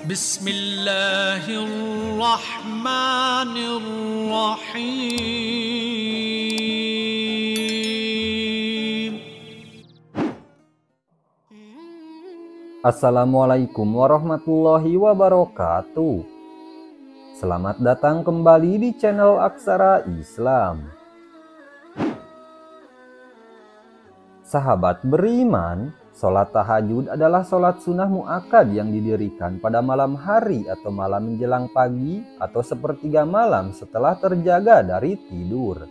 Bismillahirrahmanirrahim. Assalamualaikum warahmatullahi wabarakatuh. Selamat datang kembali di channel Aksara Islam. Sahabat beriman, sholat tahajud adalah sholat sunnah muakkad yang didirikan pada malam hari atau malam menjelang pagi atau sepertiga malam setelah terjaga dari tidur.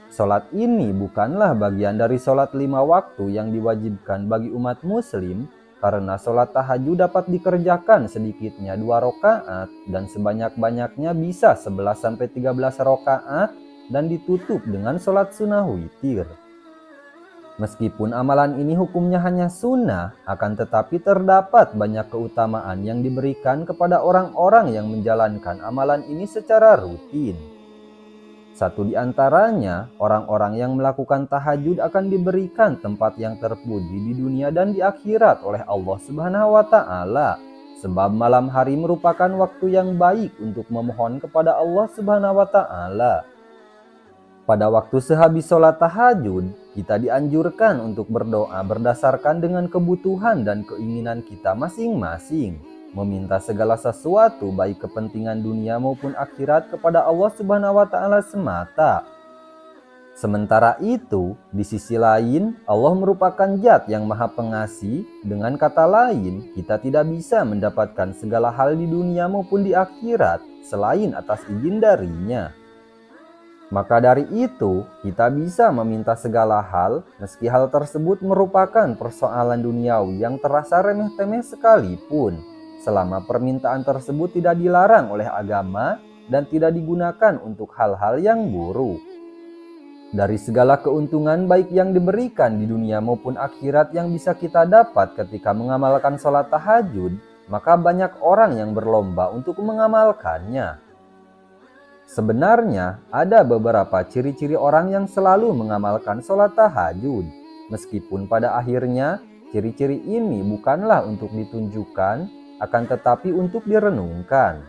Sholat ini bukanlah bagian dari sholat 5 waktu yang diwajibkan bagi umat muslim, karena sholat tahajud dapat dikerjakan sedikitnya 2 rakaat dan sebanyak-banyaknya bisa 11-13 rakaat dan ditutup dengan sholat sunnah witir. Meskipun amalan ini hukumnya hanya sunnah, akan tetapi terdapat banyak keutamaan yang diberikan kepada orang-orang yang menjalankan amalan ini secara rutin. Satu di antaranya, orang-orang yang melakukan tahajud akan diberikan tempat yang terpuji di dunia dan di akhirat oleh Allah Subhanahu wa Ta'ala, sebab malam hari merupakan waktu yang baik untuk memohon kepada Allah Subhanahu wa Ta'ala. Pada waktu sehabis sholat tahajud, kita dianjurkan untuk berdoa berdasarkan dengan kebutuhan dan keinginan kita masing-masing, meminta segala sesuatu baik kepentingan dunia maupun akhirat kepada Allah Subhanahu wa Ta'ala semata. Sementara itu, di sisi lain, Allah merupakan Zat yang Maha Pengasih. Dengan kata lain, kita tidak bisa mendapatkan segala hal di dunia maupun di akhirat selain atas izin darinya. Maka dari itu, kita bisa meminta segala hal meski hal tersebut merupakan persoalan duniawi yang terasa remeh-temeh sekalipun, selama permintaan tersebut tidak dilarang oleh agama dan tidak digunakan untuk hal-hal yang buruk. Dari segala keuntungan baik yang diberikan di dunia maupun akhirat yang bisa kita dapat ketika mengamalkan sholat tahajud, maka banyak orang yang berlomba untuk mengamalkannya. Sebenarnya ada beberapa ciri-ciri orang yang selalu mengamalkan sholat tahajud, meskipun pada akhirnya ciri-ciri ini bukanlah untuk ditunjukkan, akan tetapi untuk direnungkan.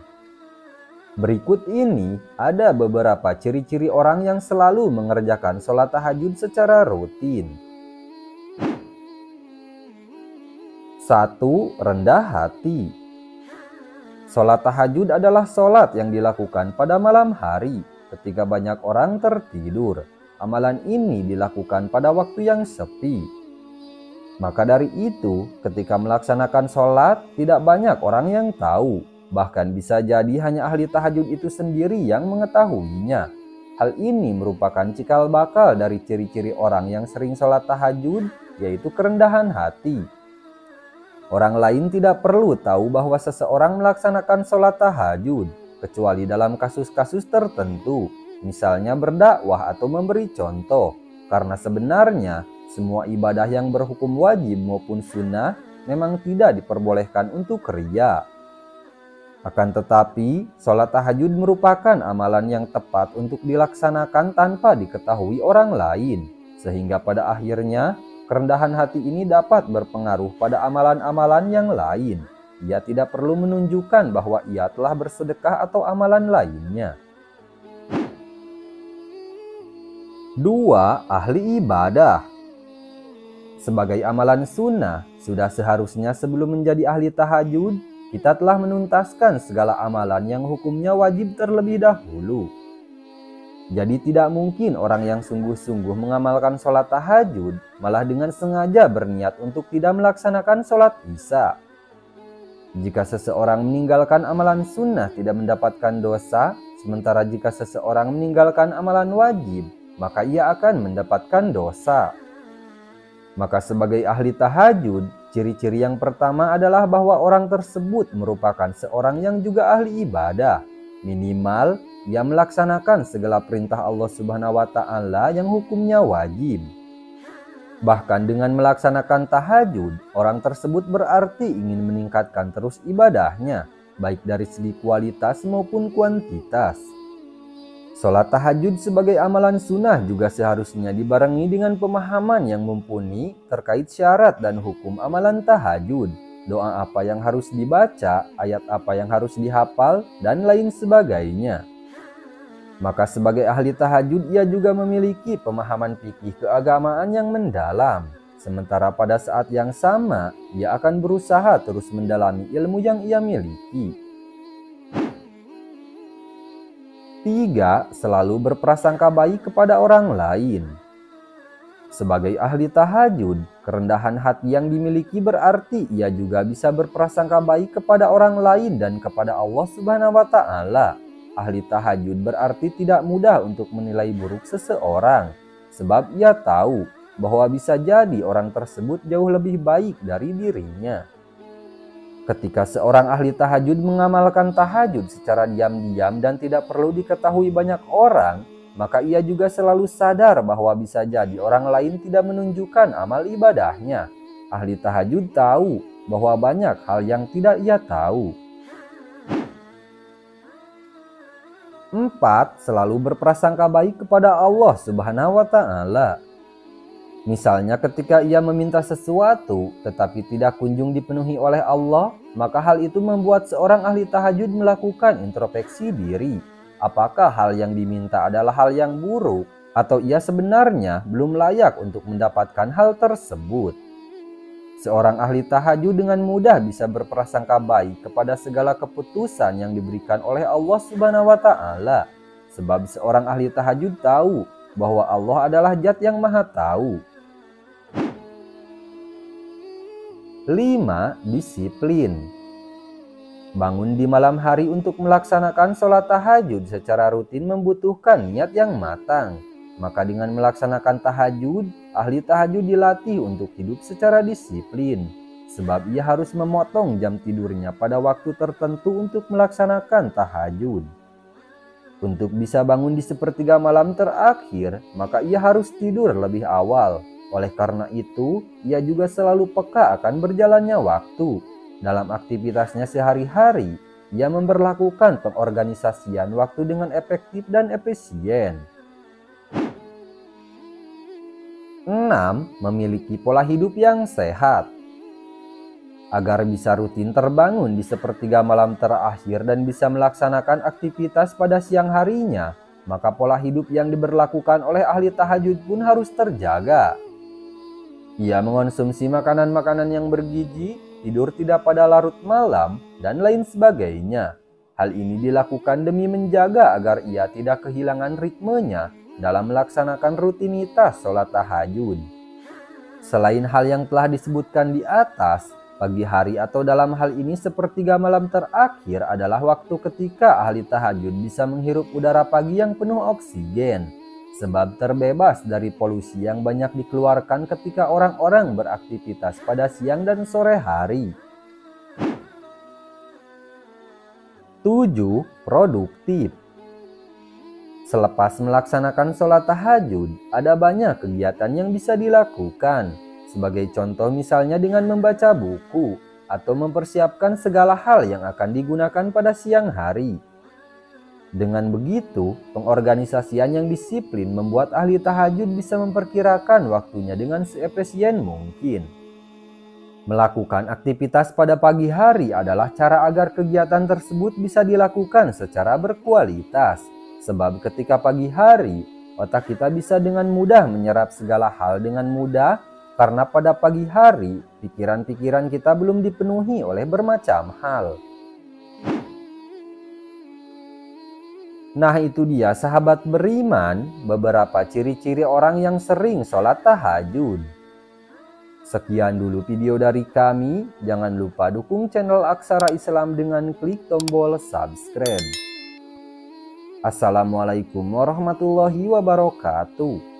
Berikut ini ada beberapa ciri-ciri orang yang selalu mengerjakan sholat tahajud secara rutin. 1. Rendah hati. Sholat tahajud adalah sholat yang dilakukan pada malam hari ketika banyak orang tertidur. Amalan ini dilakukan pada waktu yang sepi. Maka dari itu, ketika melaksanakan sholat, tidak banyak orang yang tahu. Bahkan bisa jadi hanya ahli tahajud itu sendiri yang mengetahuinya. Hal ini merupakan cikal bakal dari ciri-ciri orang yang sering sholat tahajud, yaitu kerendahan hati. Orang lain tidak perlu tahu bahwa seseorang melaksanakan sholat tahajud, kecuali dalam kasus-kasus tertentu, misalnya berdakwah atau memberi contoh, karena sebenarnya semua ibadah yang berhukum wajib maupun sunnah memang tidak diperbolehkan untuk riya. Akan tetapi, sholat tahajud merupakan amalan yang tepat untuk dilaksanakan tanpa diketahui orang lain, sehingga pada akhirnya kerendahan hati ini dapat berpengaruh pada amalan-amalan yang lain. Ia tidak perlu menunjukkan bahwa ia telah bersedekah atau amalan lainnya. 2. Ahli ibadah. Sebagai amalan sunnah, sudah seharusnya sebelum menjadi ahli tahajud, kita telah menuntaskan segala amalan yang hukumnya wajib terlebih dahulu. Jadi tidak mungkin orang yang sungguh-sungguh mengamalkan sholat tahajud malah dengan sengaja berniat untuk tidak melaksanakan sholat isya. Jika seseorang meninggalkan amalan sunnah tidak mendapatkan dosa, sementara jika seseorang meninggalkan amalan wajib, maka ia akan mendapatkan dosa. Maka sebagai ahli tahajud, ciri-ciri yang pertama adalah bahwa orang tersebut merupakan seorang yang juga ahli ibadah. Minimal, ia melaksanakan segala perintah Allah Subhanahu wa Ta'ala yang hukumnya wajib. Bahkan dengan melaksanakan tahajud, orang tersebut berarti ingin meningkatkan terus ibadahnya, baik dari segi kualitas maupun kuantitas. Sholat tahajud sebagai amalan sunnah juga seharusnya dibarengi dengan pemahaman yang mumpuni terkait syarat dan hukum amalan tahajud, doa apa yang harus dibaca, ayat apa yang harus dihafal, dan lain sebagainya. Maka sebagai ahli tahajud ia juga memiliki pemahaman fikih keagamaan yang mendalam. Sementara pada saat yang sama ia akan berusaha terus mendalami ilmu yang ia miliki. 3. Selalu berprasangka baik kepada orang lain. Sebagai ahli tahajud, kerendahan hati yang dimiliki berarti ia juga bisa berprasangka baik kepada orang lain dan kepada Allah Subhanahu wa Ta'ala. Ahli tahajud berarti tidak mudah untuk menilai buruk seseorang, sebab ia tahu bahwa bisa jadi orang tersebut jauh lebih baik dari dirinya. Ketika seorang ahli tahajud mengamalkan tahajud secara diam-diam dan tidak perlu diketahui banyak orang, maka ia juga selalu sadar bahwa bisa jadi orang lain tidak menunjukkan amal ibadahnya. Ahli tahajud tahu bahwa banyak hal yang tidak ia tahu. 4. Selalu berprasangka baik kepada Allah Subhanahu wa Ta'ala. Misalnya ketika ia meminta sesuatu tetapi tidak kunjung dipenuhi oleh Allah, maka hal itu membuat seorang ahli tahajud melakukan introspeksi diri. Apakah hal yang diminta adalah hal yang buruk atau ia sebenarnya belum layak untuk mendapatkan hal tersebut? Seorang ahli tahajud dengan mudah bisa berprasangka baik kepada segala keputusan yang diberikan oleh Allah Subhanahu wa Ta'ala. Sebab seorang ahli tahajud tahu bahwa Allah adalah Zat yang Maha Tahu. 5. Disiplin. Bangun di malam hari untuk melaksanakan sholat tahajud secara rutin membutuhkan niat yang matang. Maka dengan melaksanakan tahajud, ahli tahajud dilatih untuk hidup secara disiplin. Sebab ia harus memotong jam tidurnya pada waktu tertentu untuk melaksanakan tahajud. Untuk bisa bangun di sepertiga malam terakhir, maka ia harus tidur lebih awal. Oleh karena itu, ia juga selalu peka akan berjalannya waktu. Dalam aktivitasnya sehari-hari, ia memberlakukan pengorganisasian waktu dengan efektif dan efisien. 6. Memiliki pola hidup yang sehat. Agar bisa rutin terbangun di sepertiga malam terakhir dan bisa melaksanakan aktivitas pada siang harinya, maka pola hidup yang diberlakukan oleh ahli tahajud pun harus terjaga. Ia mengonsumsi makanan-makanan yang bergizi, tidur tidak pada larut malam, dan lain sebagainya. Hal ini dilakukan demi menjaga agar ia tidak kehilangan ritmenya dalam melaksanakan rutinitas sholat tahajud. Selain hal yang telah disebutkan di atas, pagi hari atau dalam hal ini sepertiga malam terakhir adalah waktu ketika ahli tahajud bisa menghirup udara pagi yang penuh oksigen, sebab terbebas dari polusi yang banyak dikeluarkan ketika orang-orang beraktivitas pada siang dan sore hari. 7. Produktif. Selepas melaksanakan sholat tahajud, ada banyak kegiatan yang bisa dilakukan. Sebagai contoh misalnya dengan membaca buku atau mempersiapkan segala hal yang akan digunakan pada siang hari. Dengan begitu, pengorganisasian yang disiplin membuat ahli tahajud bisa memperkirakan waktunya dengan seefisien mungkin. Melakukan aktivitas pada pagi hari adalah cara agar kegiatan tersebut bisa dilakukan secara berkualitas. Sebab ketika pagi hari, otak kita bisa dengan mudah menyerap segala hal dengan mudah, karena pada pagi hari, pikiran-pikiran kita belum dipenuhi oleh bermacam hal. Nah itu dia sahabat beriman, beberapa ciri-ciri orang yang sering sholat tahajud. Sekian dulu video dari kami, jangan lupa dukung channel Aksara Islam dengan klik tombol subscribe. Assalamualaikum warahmatullahi wabarakatuh.